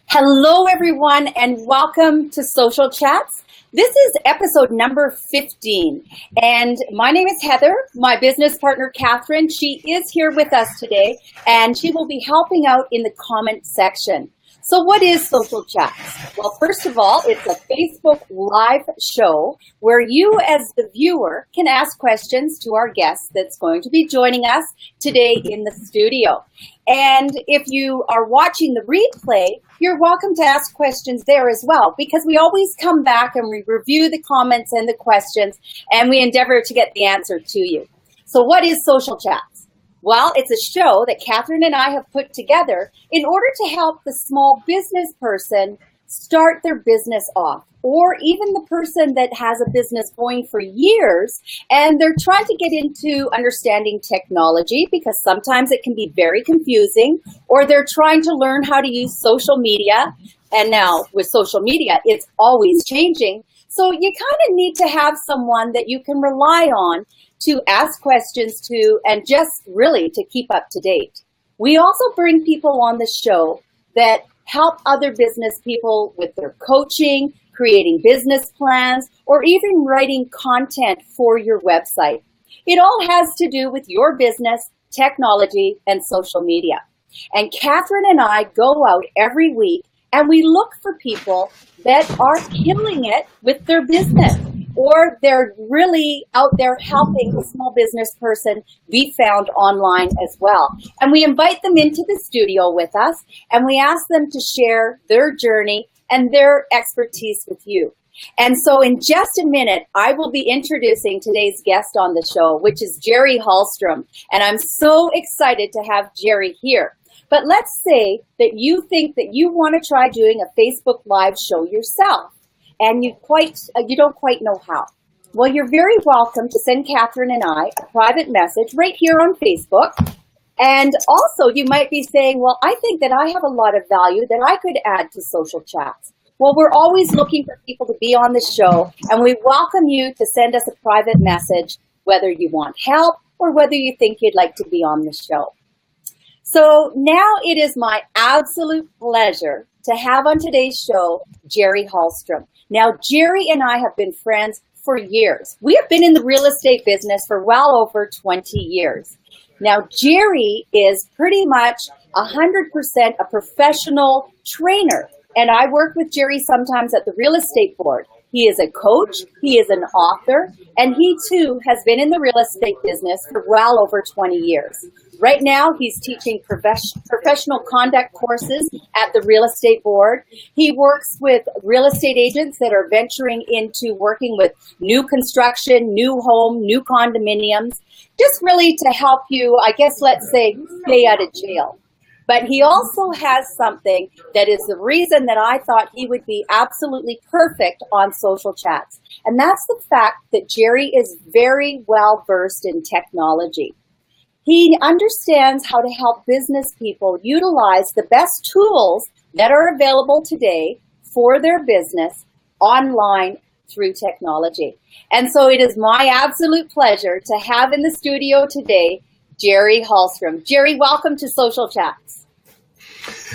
Hello, everyone, and welcome to Social Chats. This is episode number 15, and my name is Heather. My business partner, Catherine, she is here with us today, and she will be helping out in the comment section. So what is Social Chats? Well, first of all, it's a Facebook live show where you as the viewer can ask questions to our guest that's going to be joining us today in the studio. And if you are watching the replay, you're welcome to ask questions there as well, because we always come back and we review the comments and the questions, and we endeavor to get the answer to you. So what is Social Chats? Well, it's a show that Catherine and I have put together in order to help the small business person start their business off, or even the person that has a business going for years and they're trying to get into understanding technology, because sometimes it can be very confusing, or they're trying to learn how to use social media. And now with social media, it's always changing. So you kind of need to have someone that you can rely on to ask questions to, and just really to keep up to date. We also bring people on the show that help other business people with their coaching, creating business plans, or even writing content for your website. It all has to do with your business, technology, and social media. And Catherine and I go out every week and we look for people that are killing it with their business, or they're really out there helping the small business person be found online as well. And we invite them into the studio with us, and we ask them to share their journey and their expertise with you. And so in just a minute, I will be introducing today's guest on the show, which is Gerry Halstrom. And I'm so excited to have Gerry here. But let's say that you think that you want to try doing a Facebook Live show yourself, and you don't quite know how. Well, you're very welcome to send Catherine and I a private message right here on Facebook. And also, you might be saying, well, I think that I have a lot of value that I could add to Social Chats. Well, we're always looking for people to be on the show, and we welcome you to send us a private message, whether you want help or whether you think you'd like to be on the show. So now it is my absolute pleasure to have on today's show, Gerry Halstrom. Now, Gerry and I have been friends for years. We have been in the real estate business for well over 20 years. Now, Gerry is pretty much 100% a professional trainer, and I work with Gerry sometimes at the real estate board. He is a coach, he is an author, and he too has been in the real estate business for well over 20 years. Right now, he's teaching professional conduct courses at the real estate board. He works with real estate agents that are venturing into working with new construction, new home, new condominiums, just really to help you, I guess, let's say, stay out of jail. But he also has something that is the reason that I thought he would be absolutely perfect on Social Chats. And that's the fact that Gerry is very well versed in technology. He understands how to help business people utilize the best tools that are available today for their business online through technology. And so it is my absolute pleasure to have in the studio today, Gerry Halstrom. Gerry, welcome to Social Chats.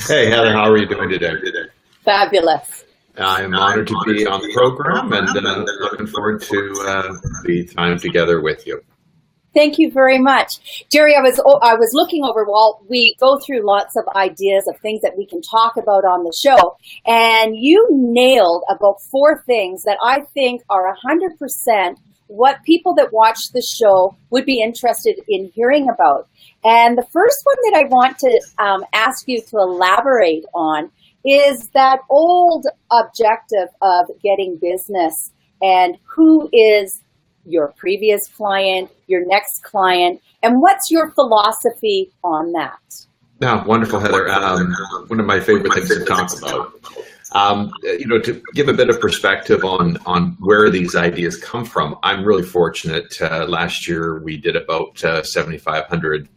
Hey, Heather, how are you doing today? Fabulous. I'm honored to be on the program and looking forward to the time together with you. Thank you very much. Gerry, I was looking over while we go through lots of ideas of things that we can talk about on the show, and you nailed about 4 things that I think are 100% what people that watch the show would be interested in hearing about. And the first one that I want to ask you to elaborate on is that old objective of getting business, and who is your previous client, your next client, and what's your philosophy on that? No, wonderful, Heather. One of my favorite things to talk about. To give a bit of perspective on where these ideas come from, I'm really fortunate. Last year, we did about 7,500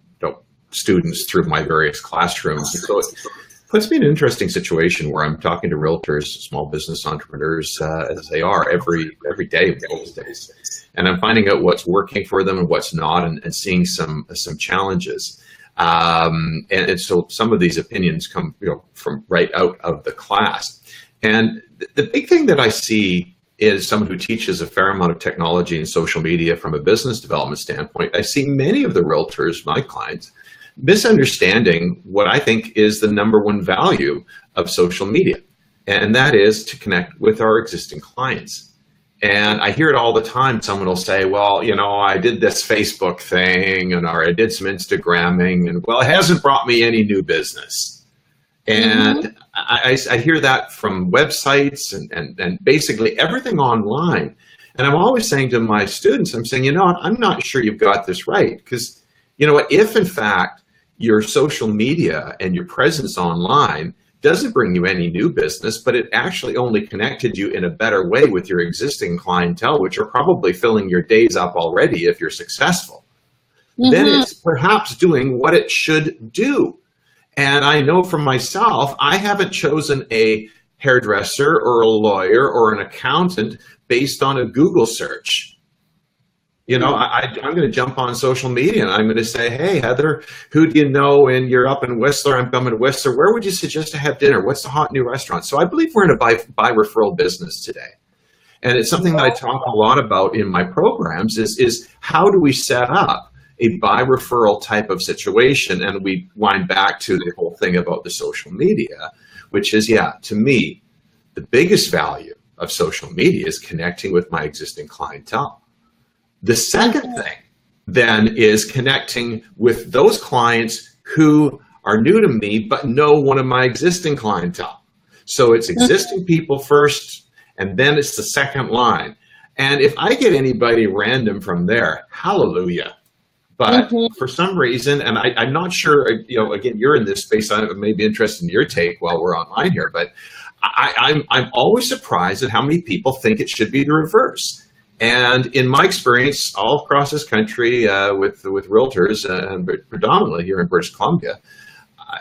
students through my various classrooms. So it puts me in an interesting situation where I'm talking to realtors, small business entrepreneurs, as they are every day these days. And I'm finding out what's working for them and what's not, and seeing some challenges. And so some of these opinions come, from right out of the class. And the big thing that I see is someone who teaches a fair amount of technology and social media from a business development standpoint. I see many of the realtors, my clients, misunderstanding what I think is the number one value of social media, and that is to connect with our existing clients. And I hear it all the time. Someone will say, well, I did this Facebook thing, or I did some Instagramming, and well, it hasn't brought me any new business. And I hear that from websites and basically everything online. And I'm always saying to my students, I'm saying, I'm not sure you've got this right. Because if in fact your social media and your presence online doesn't bring you any new business, but it actually only connected you in a better way with your existing clientele, which are probably filling your days up already if you're successful, then it's perhaps doing what it should do. And I know for myself, I haven't chosen a hairdresser or a lawyer or an accountant based on a Google search. I'm going to jump on social media and I'm going to say, hey, Heather, who do you know? And you're up in Whistler. I'm coming to Whistler. Where would you suggest to have dinner? What's the hot new restaurant? So I believe we're in a buy referral business today. And it's something that I talk a lot about in my programs is how do we set up a buy referral type of situation? And we wind back to the whole thing about the social media, which is, to me, the biggest value of social media is connecting with my existing clientele. The second thing then is connecting with those clients who are new to me, but know one of my existing clientele. So it's existing people first, and then it's the second line. And if I get anybody random from there, hallelujah. But for some reason, and I'm not sure, again, you're in this space, I may be interested in your take while we're online here, but I'm always surprised at how many people think it should be the reverse. And in my experience, all across this country with realtors, and predominantly here in British Columbia,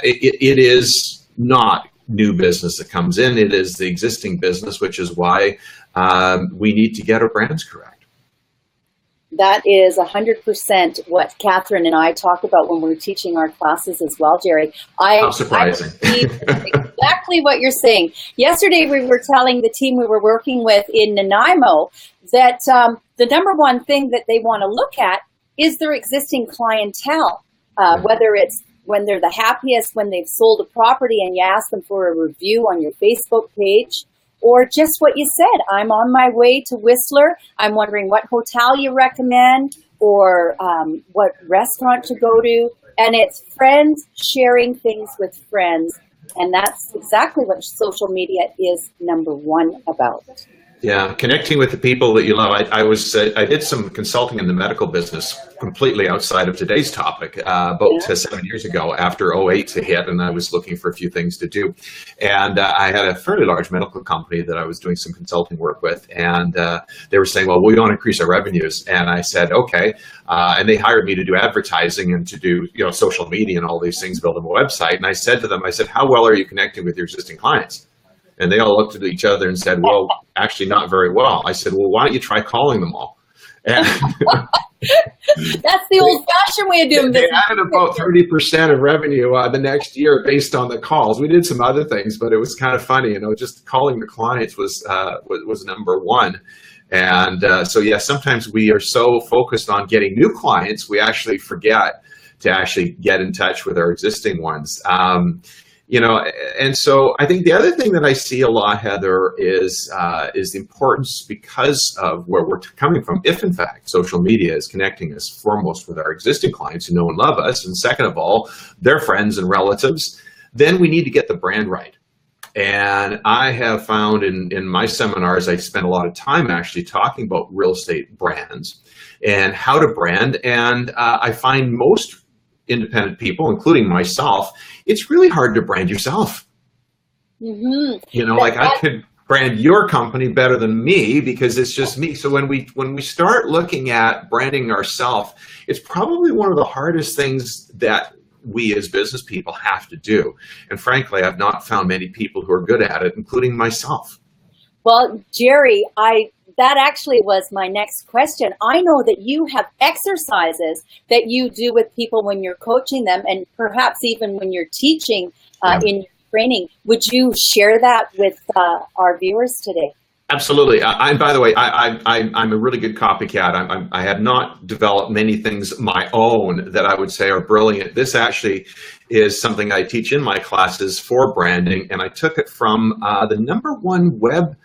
it is not new business that comes in. It is the existing business, which is why we need to get our brands correct. That is 100% what Catherine and I talk about when we're teaching our classes as well, Gerry. How surprising. I believe exactly what you're saying. Yesterday, we were telling the team we were working with in Nanaimo that the number one thing that they want to look at is their existing clientele, whether it's when they're the happiest, when they've sold a property and you ask them for a review on your Facebook page, or just what you said, I'm on my way to Whistler. I'm wondering what hotel you recommend or what restaurant to go to. And it's friends sharing things with friends. And that's exactly what social media is number one about. Yeah, connecting with the people that you love. I did some consulting in the medical business completely outside of today's topic about 7 years ago after 2008 hit, and I was looking for a few things to do. And I had a fairly large medical company that I was doing some consulting work with, and they were saying, well, we want to increase our revenues. And I said, okay. And they hired me to do advertising and to do social media and all these things, build them a website. And I said to them, how well are you connecting with your existing clients? And they all looked at each other and said, well, actually not very well. I said, well, why don't you try calling them all? And that's the old-fashioned way of doing business. They added about 30% of revenue the next year based on the calls. We did some other things, but it was kind of funny. Just calling the clients was number one. And so, sometimes we are so focused on getting new clients, we actually forget to actually get in touch with our existing ones. And so I think the other thing that I see a lot, Heather, is the importance, because of where we're coming from, if in fact social media is connecting us foremost with our existing clients who know and love us, and second of all, their friends and relatives, then we need to get the brand right. And I have found in my seminars, I spend a lot of time actually talking about real estate brands and how to brand. And I find most independent people, including myself, it's really hard to brand yourself. I could brand your company better than me because it's just me. So when we start looking at branding ourselves, it's probably one of the hardest things that we as business people have to do. And frankly, I've not found many people who are good at it, including myself. Well, Gerry, I that actually was my next question. I know that you have exercises that you do with people when you're coaching them, and perhaps even when you're teaching in your training. Would you share that with our viewers today? Absolutely. And by the way, I'm a really good copycat. I have not developed many things my own that I would say are brilliant. This actually is something I teach in my classes for branding, and I took it from the #1 web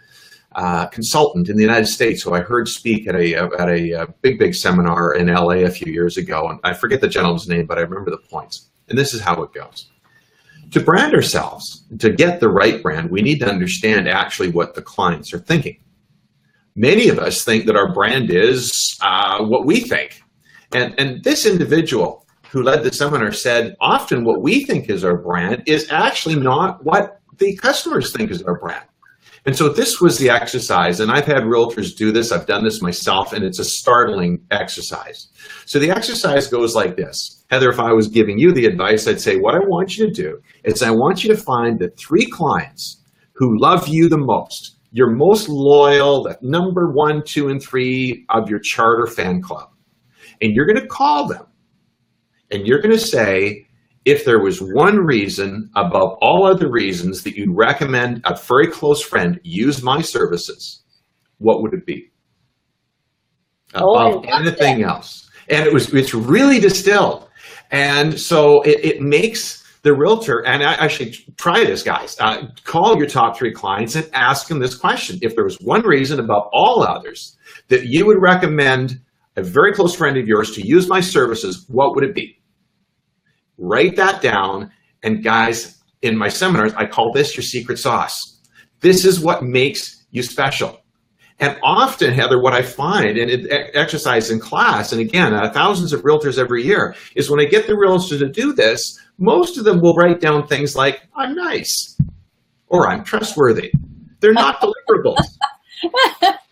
consultant in the United States, who I heard speak at a big seminar in LA a few years ago. And I forget the gentleman's name, but I remember the points. And this is how it goes. To brand ourselves, to get the right brand, we need to understand actually what the clients are thinking. Many of us think that our brand is what we think. And this individual who led the seminar said, often what we think is our brand is actually not what the customers think is our brand. And so this was the exercise, and I've had realtors do this, I've done this myself, and it's a startling exercise. So the exercise goes like this. Heather, if I was giving you the advice, I'd say, what I want you to do is I want you to find the 3 clients who love you the most, your most loyal, the #1, 2, and 3 of your charter fan club. And you're going to call them, and you're going to say, if there was one reason above all other reasons that you'd recommend a very close friend use my services, what would it be? Above anything else. And it's really distilled. And so it makes the realtor, and I actually try this, guys, call your top 3 clients and ask them this question. If there was one reason above all others that you would recommend a very close friend of yours to use my services, what would it be? Write that down, and guys, in my seminars, I call this your secret sauce. This is what makes you special. And often, Heather, what I find, and exercise in class, and again, thousands of realtors every year, is when I get the realtors to do this, most of them will write down things like, I'm nice, or I'm trustworthy. They're not deliverables.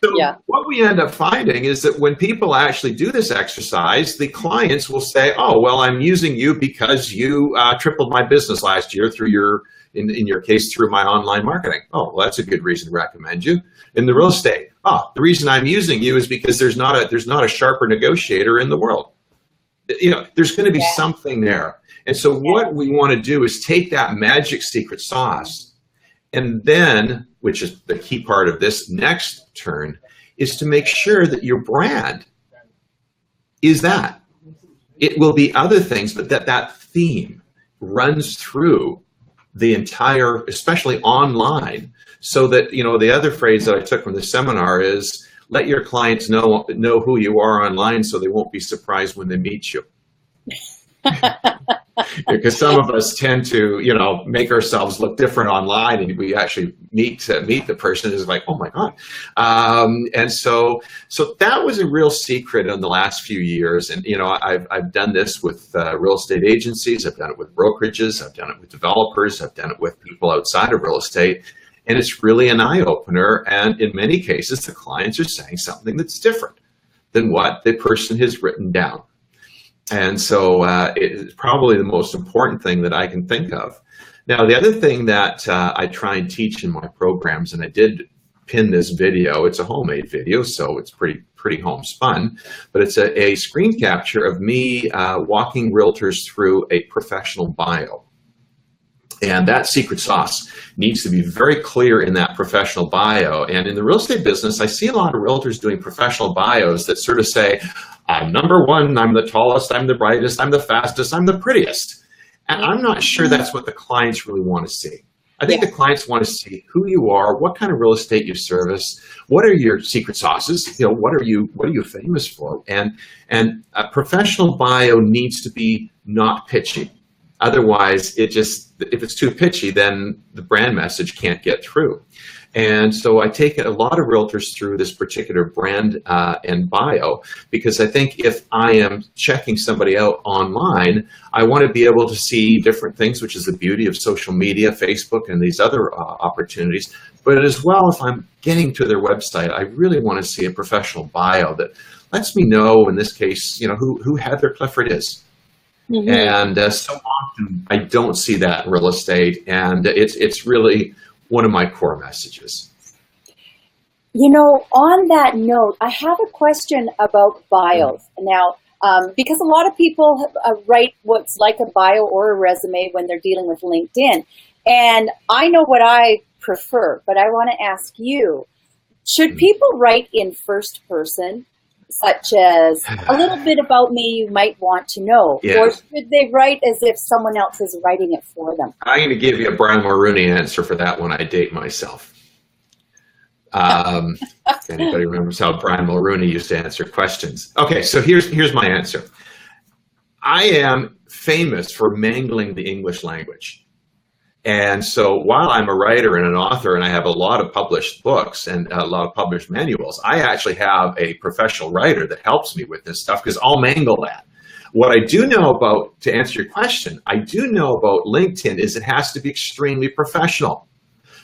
So what we end up finding is that when people actually do this exercise, the clients will say, oh, well, I'm using you because you tripled my business last year through your, in your case, through my online marketing. Oh, well, that's a good reason to recommend you. In the real estate, oh, the reason I'm using you is because there's not a sharper negotiator in the world. You know, there's going to be something there. And so what we want to do is take that magic secret sauce, and then, which is the key part of this next turn, is to make sure that your brand is that. It will be other things, but that theme runs through the entire, especially online, so that, you know, the other phrase that I took from the seminar is, let your clients know who you are online so they won't be surprised when they meet you. Because some of us tend to, you know, make ourselves look different online, and we actually meet the person is like, oh my God. And so that was a real secret in the last few years. And, you know, I've done this with real estate agencies. I've done it with brokerages. I've done it with developers. I've done it with people outside of real estate. And it's really an eye-opener. And in many cases, the clients are saying something that's different than what the person has written down. And so it's probably the most important thing that I can think of. Now, the other thing that I try and teach in my programs, and I did pin this video, it's a homemade video, so it's pretty homespun, but it's a screen capture of me walking realtors through a professional bio. And that secret sauce needs to be very clear in that professional bio. And in the real estate business, I see a lot of realtors doing professional bios that sort of say, I'm #1, I'm the tallest, I'm the brightest, I'm the fastest, I'm the prettiest. And I'm not sure that's what the clients really want to see. I think the clients want to see who you are, what kind of real estate you service, what are your secret sauces, you know, what are you famous for? And a professional bio needs to be not pitchy. Otherwise, if it's too pitchy, then the brand message can't get through. And so I take a lot of realtors through this particular brand and bio, because I think if I am checking somebody out online, I want to be able to see different things, which is the beauty of social media, Facebook, and these other opportunities. But as well, if I'm getting to their website, I really want to see a professional bio that lets me know, in this case, you know, who Heather Clifford is. Mm-hmm. And so often I don't see that in real estate, and it's really one of my core messages. On that note, I have a question about bios. Now, because a lot of people write what's like a bio or a resume when they're dealing with LinkedIn. And I know what I prefer, but I want to ask you, should people write in first person, such as a little bit about me you might want to know? Yes. Or should they write as if someone else is writing it for them? I'm going to give you a Brian Mulroney answer for that one. I date myself. If anybody remembers how Brian Mulroney used to answer questions. Okay, so here's my answer. I am famous for mangling the English language. And so while I'm a writer and an author and I have a lot of published books and a lot of published manuals, I actually have a professional writer that helps me with this stuff because I'll mangle that. What I do know about, to answer your question, I do know about LinkedIn is it has to be extremely professional.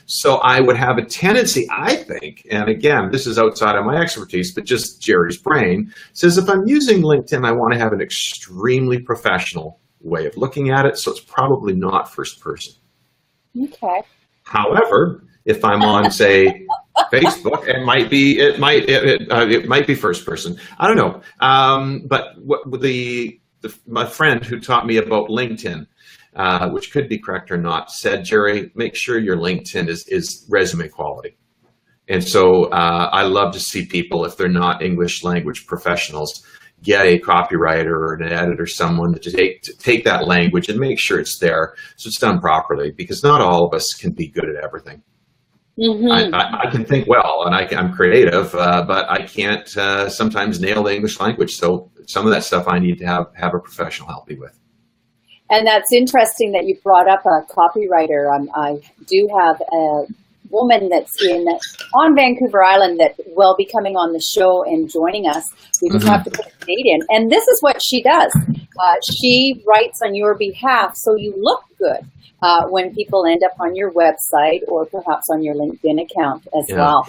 So I would have a tendency, I think, and again, this is outside of my expertise, but just Jerry's brain, says if I'm using LinkedIn, I want to have an extremely professional way of looking at it. So it's probably not first person. Okay. However, if I'm on, say, Facebook, it might be first person. I don't know. But my friend who taught me about LinkedIn, which could be correct or not, said, Jerry, make sure your LinkedIn is resume quality. And so I love to see people, if they're not English language professionals, get a copywriter or an editor, someone to take that language and make sure it's there so it's done properly, because not all of us can be good at everything. Mm-hmm. I can think well and I'm creative, but I can't sometimes nail the English language. So some of that stuff I need to have a professional help me with. And that's interesting that you brought up a copywriter. I do have a woman that's on Vancouver Island that will be coming on the show and joining us. We just have to put a date in. And this is what she does. She writes on your behalf so you look good when people end up on your website or perhaps on your LinkedIn account as well.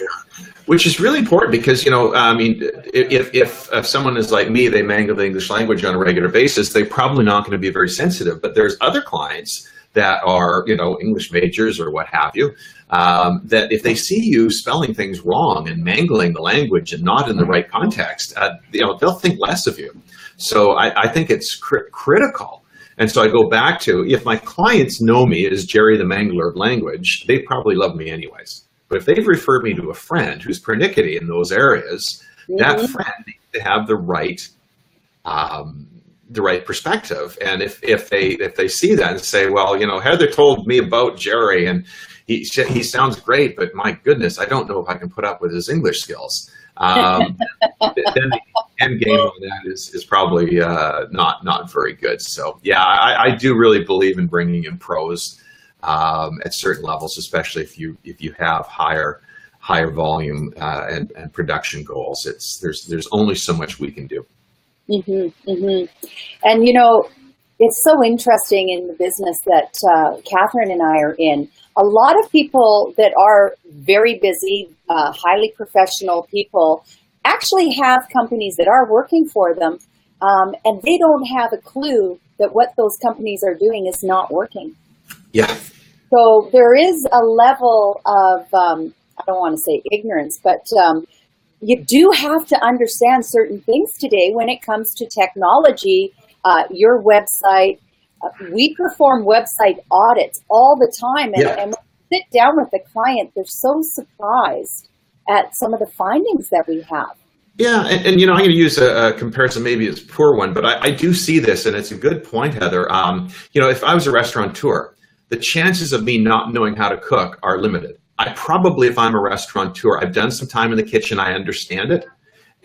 Which is really important because, I mean, if someone is like me, they mangle the English language on a regular basis, they're probably not going to be very sensitive. But there's other clients that are, English majors or what have you, that if they see you spelling things wrong and mangling the language and not in the right context, they'll think less of you. So I think it's critical. And so I go back to, if my clients know me as Jerry the Mangler of Language, they probably love me anyways. But if they've referred me to a friend who's pernickety in those areas, that friend needs to have the right perspective. And if they see that and say, well, Heather told me about Jerry and he sounds great, but my goodness, I don't know if I can put up with his English skills. Then the end game on that is probably not very good. So yeah, I do really believe in bringing in pros at certain levels, especially if you have higher volume and production goals. There's only so much we can do. Mm-hmm, mm-hmm. And it's so interesting in the business that Catherine and I are in. A lot of people that are very busy, highly professional people actually have companies that are working for them, and they don't have a clue that what those companies are doing is not working. Yeah. So there is a level of, I don't want to say ignorance, but you do have to understand certain things today when it comes to technology, your website. We perform website audits all the time, and when we sit down with the client, they're so surprised at some of the findings that we have. Yeah, and I'm going to use a comparison, maybe it's a poor one, but I do see this, and it's a good point, Heather. If I was a restaurateur, the chances of me not knowing how to cook are limited. If I'm a restaurateur, I've done some time in the kitchen, I understand it,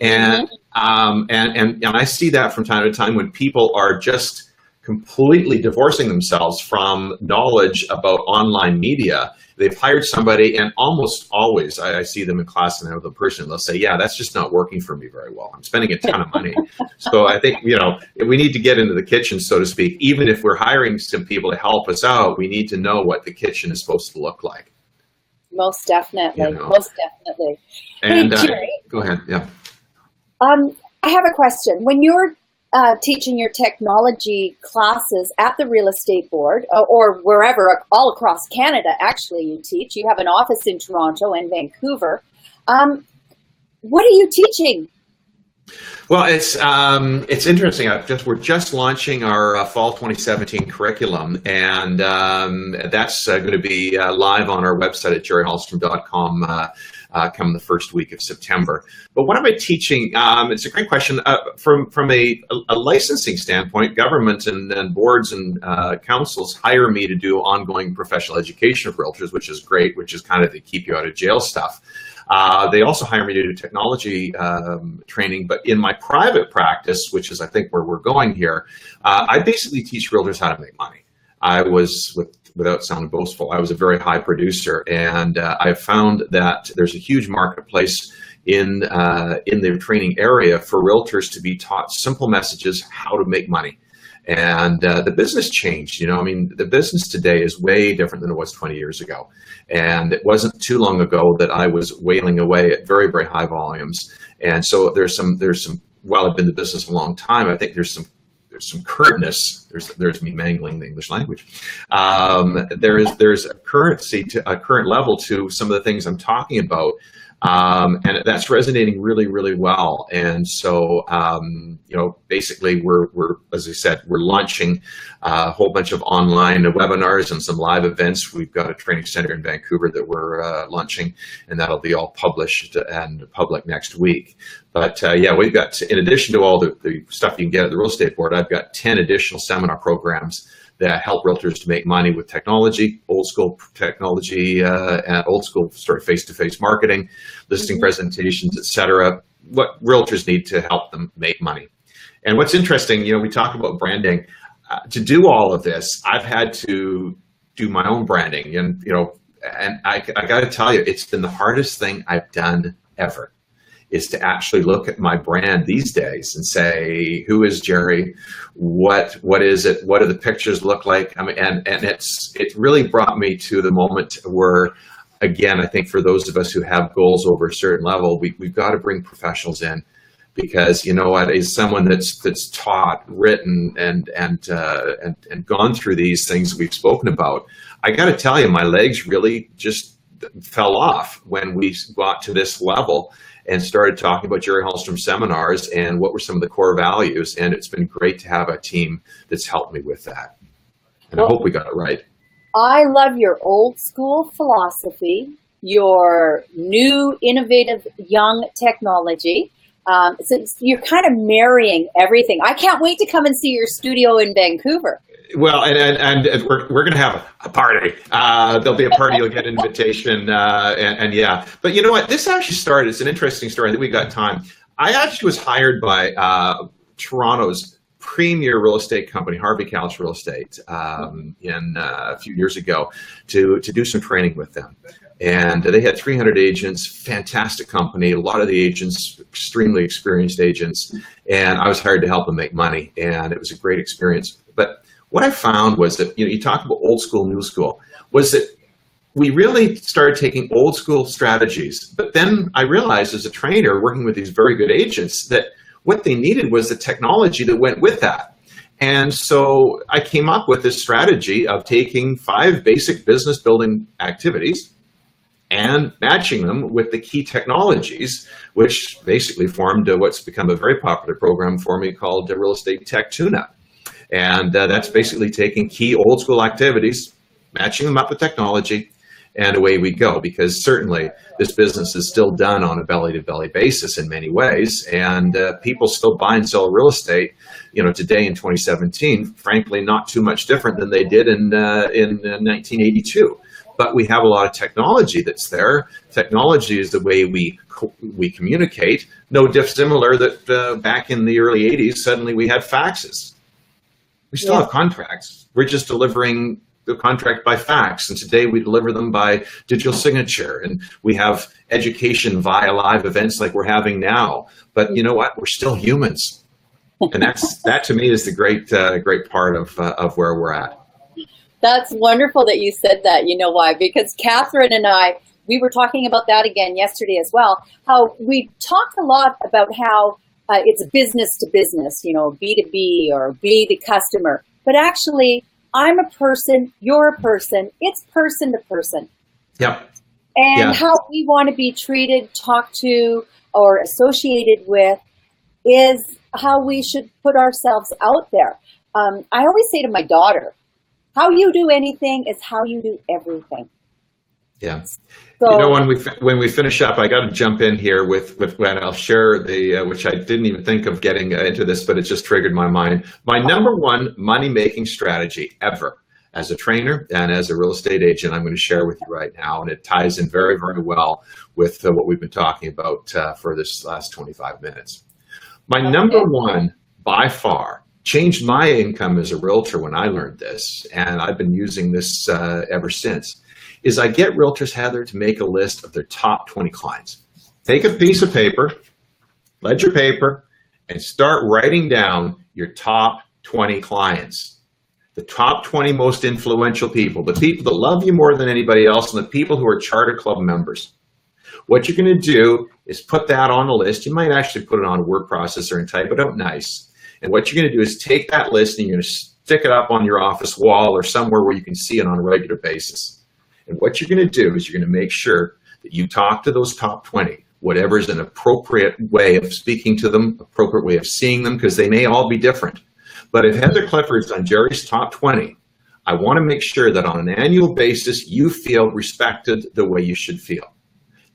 and I see that from time to time when people are just completely divorcing themselves from knowledge about online media. They've hired somebody, and almost always I see them in class and I have the person, they'll say, yeah, that's just not working for me very well. I'm spending a ton of money. So I think, we need to get into the kitchen, so to speak. Even if we're hiring some people to help us out, we need to know what the kitchen is supposed to look like. Most definitely. Most definitely. And hey, Jerry, go ahead. Yeah. I have a question. When you're teaching your technology classes at the real estate board or wherever, all across Canada, actually, you teach. You have an office in Toronto and Vancouver. What are you teaching? Well, it's interesting. We're just launching our fall 2017 curriculum, and that's going to be live on our website at gerryhalstrom.com come the first week of September. But what am I teaching? It's a great question. From a licensing standpoint, government and boards and councils hire me to do ongoing professional education of realtors, which is great, which is kind of the keep you out of jail stuff. They also hire me to do technology training, but in my private practice, which is I think where we're going here, I basically teach realtors how to make money. I was, without sounding boastful, I was a very high producer, and I found that there's a huge marketplace in the training area for realtors to be taught simple messages how to make money. And the business changed. I mean, the business today is way different than it was 20 years ago. And it wasn't too long ago that I was whaling away at very, very high volumes. And so there's some, while I've been in the business a long time, I think there's some currentness. There's me mangling the English language. There's a current level to some of the things I'm talking about. And that's resonating really, really well. And so, basically we're, as I said, we're launching a whole bunch of online webinars and some live events. We've got a training center in Vancouver that we're launching, and that'll be all published and public next week. But we've got, in addition to all the stuff you can get at the real estate board, I've got 10 additional seminar programs that help realtors to make money with technology, old school technology, and old school sort of face-to-face marketing, listing presentations, etc. What realtors need to help them make money. And what's interesting, we talk about branding. To do all of this, I've had to do my own branding, and I got to tell you, it's been the hardest thing I've done ever, is to actually look at my brand these days and say, who is Gerry? What is it? What do the pictures look like? I mean, and it really brought me to the moment where, again, I think for those of us who have goals over a certain level, we've got to bring professionals in, because as someone that's taught, written, and gone through these things we've spoken about, I got to tell you, my legs really just fell off when we got to this level and started talking about Gerry Halstrom Seminars and what were some of the core values. And it's been great to have a team that's helped me with that. And I hope we got it right. I love your old school philosophy, your new, innovative, young technology. So you're kind of marrying everything. I can't wait to come and see your studio in Vancouver. Well, and we're going to have a party. There'll be a party. You'll get an invitation, and yeah. But you know what? This actually started. It's an interesting story. I think we got time. I actually was hired by Toronto's premier real estate company, Harvey Kalsh Real Estate, in a few years ago, to do some training with them. And they had 300 agents, fantastic company. A lot of the agents, extremely experienced agents, and I was hired to help them make money. And it was a great experience. But what I found was that, you talk about old school, new school, was that we really started taking old school strategies. But then I realized as a trainer working with these very good agents that what they needed was the technology that went with that. And so I came up with this strategy of taking 5 basic business building activities and matching them with the key technologies, which basically formed what's become a very popular program for me called the Real Estate Tech Tune-Up. And that's basically taking key old school activities, matching them up with technology, and away we go. Because certainly this business is still done on a belly-to-belly basis in many ways, and people still buy and sell real estate, today in 2017, frankly, not too much different than they did in 1982. But we have a lot of technology that's there. Technology is the way we communicate. No dissimilar that back in the early 80s, suddenly we had faxes. We still have contracts. We're just delivering the contract by fax. And today we deliver them by digital signature. And we have education via live events like we're having now. But you know what? We're still humans. And that to me is the great part of where we're at. That's wonderful that you said that. You know why? Because Catherine and I, we were talking about that again yesterday as well, how we talk a lot about how it's business to business, B2B or be the customer. But actually, I'm a person, you're a person, it's person to person. Yep. And how we want to be treated, talked to, or associated with is how we should put ourselves out there. I always say to my daughter, how you do anything is how you do everything. Yeah. So, you know, when we finish up, I got to jump in here with when I'll share the which I didn't even think of getting into this, but it just triggered my mind. My number one money-making strategy ever as a trainer and as a real estate agent, I'm going to share with you right now, and it ties in very, very well with what we've been talking about for this last 25 minutes. My number one, by far, changed my income as a realtor when I learned this, and I've been using this ever since, is I get realtors, Heather, to make a list of their top 20 clients. Take a piece of paper, ledger paper, and start writing down your top 20 clients. The top 20 most influential people, the people that love you more than anybody else, and the people who are Charter Club members. What you're going to do is put that on a list. You might actually put it on a word processor and type it out nice. And what you're going to do is take that list and you're going to stick it up on your office wall or somewhere where you can see it on a regular basis. And what you're going to do is you're going to make sure that you talk to those top 20, whatever is an appropriate way of speaking to them, appropriate way of seeing them, because they may all be different. But if Heather Clifford's on Gerry's top 20, I want to make sure that on an annual basis, you feel respected the way you should feel.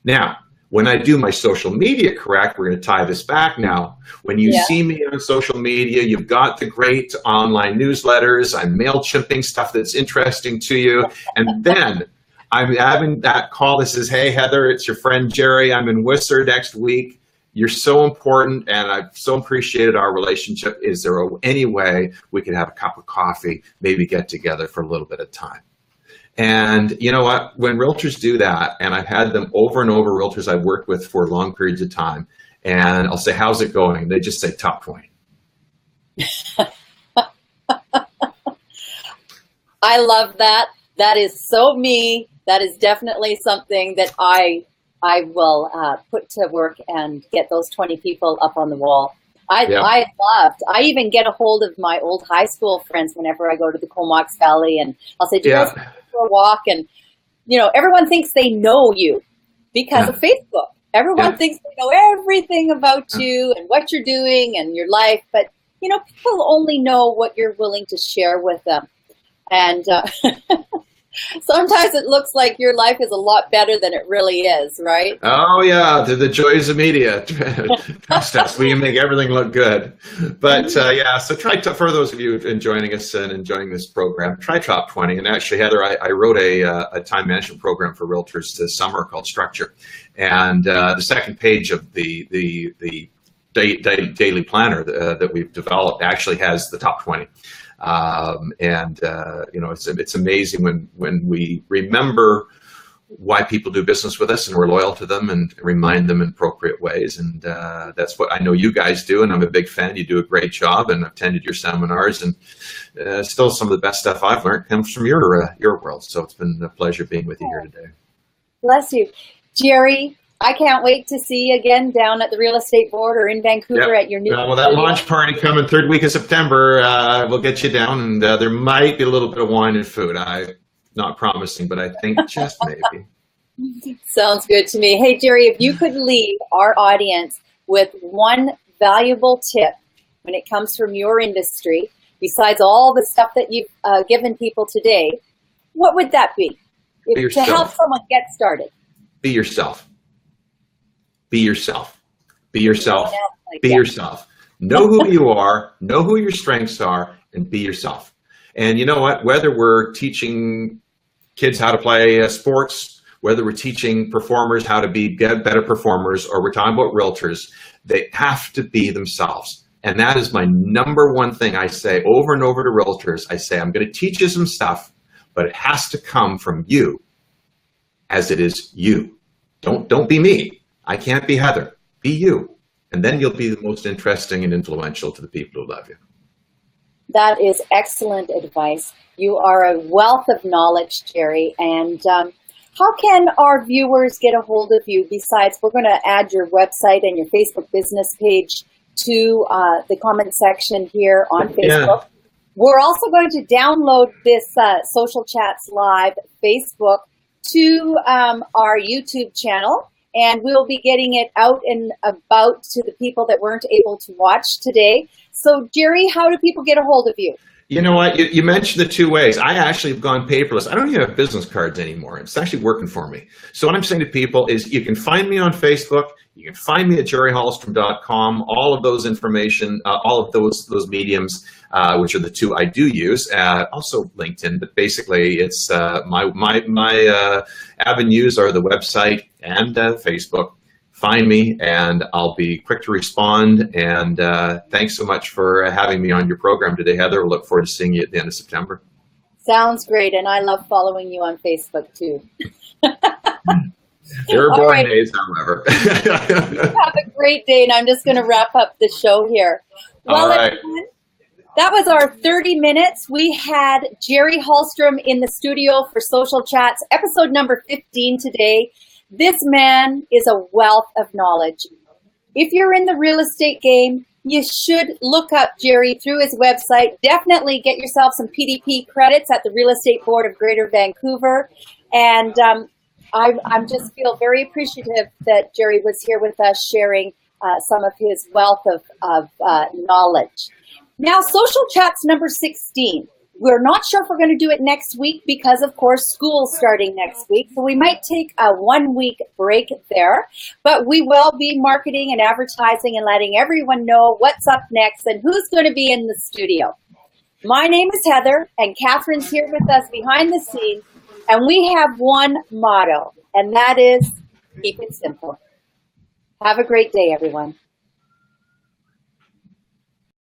Now, when I do my social media correct, we're going to tie this back now. When you see me on social media, you've got the great online newsletters. I'm MailChimping stuff that's interesting to you. And then I'm having that call that says, hey, Heather, it's your friend Gerry. I'm in Whistler next week. You're so important, and I've so appreciated our relationship. Is there any way we could have a cup of coffee, maybe get together for a little bit of time? And you know what? When realtors do that, and I've had them over and over, realtors I've worked with for long periods of time, and I'll say, how's it going? They just say top 20. I love that. That is so me. That is definitely something that I will put to work and get those 20 people up on the wall. I even get a hold of my old high school friends whenever I go to the Comox Valley, and I'll say, do you guys go for a walk? And, you know, everyone thinks they know you because of Facebook. Everyone thinks they know everything about you and what you're doing and your life. But, you know, people only know what you're willing to share with them. And sometimes it looks like your life is a lot better than it really is, right? Oh, yeah, the joys of media. Trust us, we can make everything look good. But so try to, for those of you joining us and enjoying this program, try Top 20. And actually, Heather, I wrote a time management program for realtors this summer called Structure. And the second page of the daily planner that we've developed actually has the top 20. You know, it's amazing when we remember why people do business with us and we're loyal to them and remind them in appropriate ways. And that's what I know you guys do, and I'm a big fan. You do a great job, and I've attended your seminars, and still some of the best stuff I've learned comes from your world. So it's been a pleasure being with you here today. Bless you. Gerry, I can't wait to see you again down at the Real Estate Board or in Vancouver at your new well, that launch party coming third week of September, we'll get you down, and there might be a little bit of wine and food. I'm not promising, but I think just maybe. Sounds good to me. Hey, Gerry, if you could leave our audience with one valuable tip when it comes from your industry, besides all the stuff that you've given people today, what would that be? To help someone get started. Be yourself. Be yourself. Be yourself. Be yourself. Know who you are, know who your strengths are, and be yourself. And you know what? Whether we're teaching kids how to play sports, whether we're teaching performers how to be better performers, or we're talking about realtors, they have to be themselves. And that is my number one thing I say over and over to realtors. I say, I'm going to teach you some stuff, but it has to come from you as it is you. Don't be me. I can't be Heather. Be you. And then you'll be the most interesting and influential to the people who love you. That is excellent advice. You are a wealth of knowledge, Gerry. And how can our viewers get a hold of you? Besides, we're going to add your website and your Facebook business page to the comment section here on Facebook. Yeah. We're also going to download this Social Chats Live Facebook to our YouTube channel, and we'll be getting it out and about to the people that weren't able to watch today. So, Gerry, how do people get a hold of you? You know what? You mentioned the two ways. I actually have gone paperless. I don't even have business cards anymore. It's actually working for me. So what I'm saying to people is you can find me on Facebook. You can find me at gerryhalstrom.com. All of those information, all of those mediums, which are the two I do use. Also LinkedIn, but basically it's my avenues are the website and Facebook. Find me, and I'll be quick to respond. And thanks so much for having me on your program today, Heather. We'll look forward to seeing you at the end of September. Sounds great, and I love following you on Facebook too. There are boring days, however. Have a great day, and I'm just going to wrap up the show here. Well, everyone, that was our 30 minutes. We had Gerry Halstrom in the studio for Social Chats, episode number 15 today. This man is a wealth of knowledge. If you're in the real estate game, you should look up Gerry through his website. Definitely get yourself some PDP credits at the Real Estate Board of Greater Vancouver. And I just feel very appreciative that Gerry was here with us sharing some of his wealth of knowledge. Now, Social Chats number 16. We're not sure if we're going to do it next week because, of course, school's starting next week. So we might take a 1-week break there. But we will be marketing and advertising and letting everyone know what's up next and who's going to be in the studio. My name is Heather, and Catherine's here with us behind the scenes. And we have one motto, and that is keep it simple. Have a great day, everyone.